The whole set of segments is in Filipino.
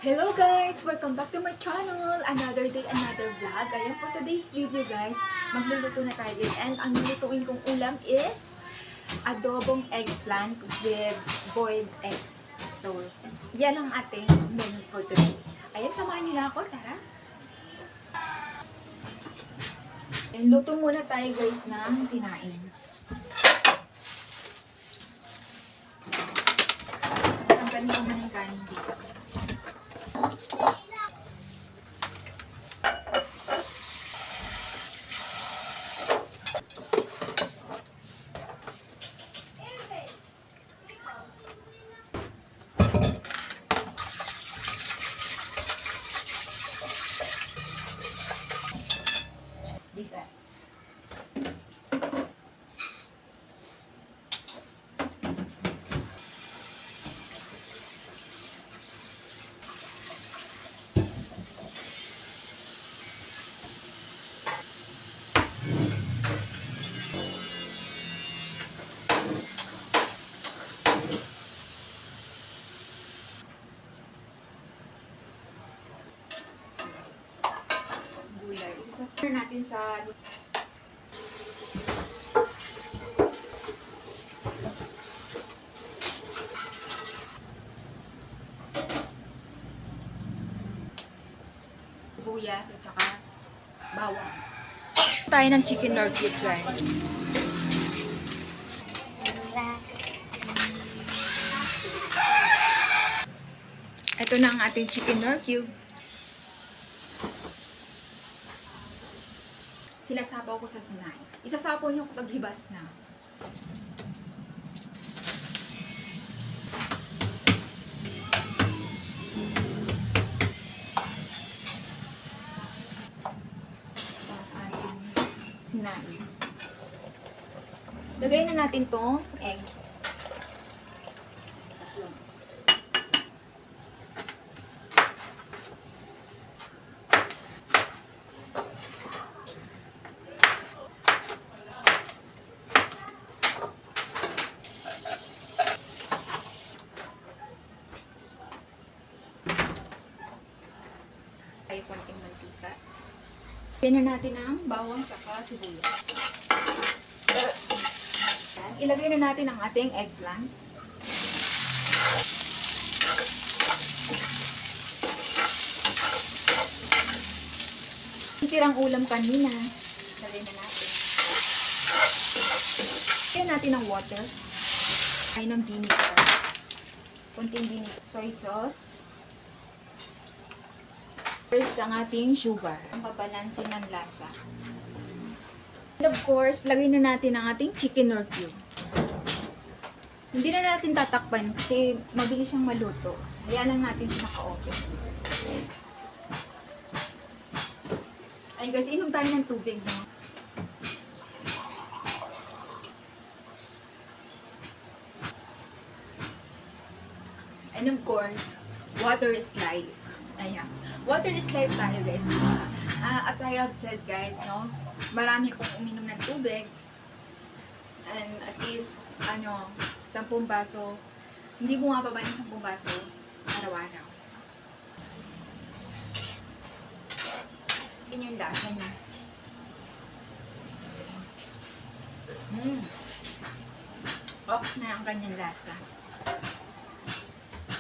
Hello guys! Welcome back to my channel! Another day, another vlog. Ayan, for today's video guys, magluluto na tayo. And ang lulutuin kong ulam is adobong eggplant with boiled egg. So, yan ang ating menu for today. Ayan, samahan nyo na ako. Tara! And luto muna tayo guys ng sinain. Tanggalin ko man yung kanin dito. Bigas. Gulay. Isa natin sa sibuyas at saka bawang. Tayo ng chicken nugget guys. Ito na ang ating chicken nugget. Sinasabaw ko sa sinay. Isasabaw nyo kapag hibas na. Sinai. Lagay na natin tong egg. Ay, konting mantika. Lagyan na natin ang bawang saka sibuyas. Ilagay na natin ang ating eggplant. Yung tirang ulam kanina, lagay na natin. Lagyan natin ang water. Ay, ng vinegar. Kunting vinegar. Soy sauce. First, ang ating sugar. Ang babalansin ng lasa. And of course, lagay na natin ang ating chicken or cube. Hindi na natin tatakpan kasi mabilis siyang maluto. Hayaan lang natin siya naka-open. Ay guys, inom tayo ng tubig, no? And of course, water is life. Ayan. Water is life tayo guys. As I have said guys, no? Marami kong uminom ng tubig. And at least, 10 baso. Hindi bumababa ng 10 baso araw-araw. Yun yung lasa niya. Ox na ang kanyang lasa.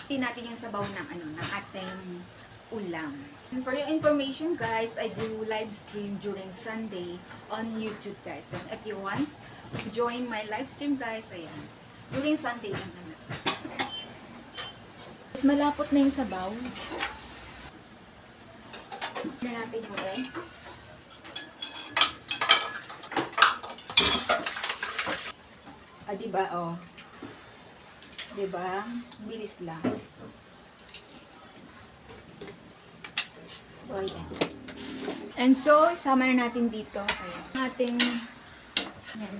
Tingnan natin yung sabaw ng ng ating ulam. And for your information guys, I do live stream during Sunday on YouTube guys. And if you want to join my live stream guys, ayan. During Sunday lang naman. Mas malapot na yung sabaw. Tignan natin yung egg. Diba, oh. Diba? Bilis lang. So, ayan. And so, isama na natin dito. Ayan. Ating, ayan.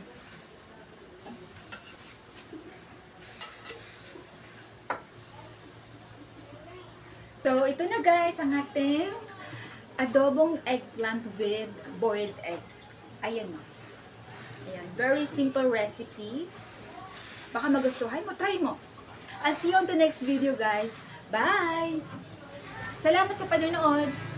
So, ito na guys, ang ating adobong eggplant with boiled eggs. Ayan o. Ayan. Very simple recipe. Baka magustuhan mo, try mo. I'll see you on the next video guys. Bye! Salamat sa panonood!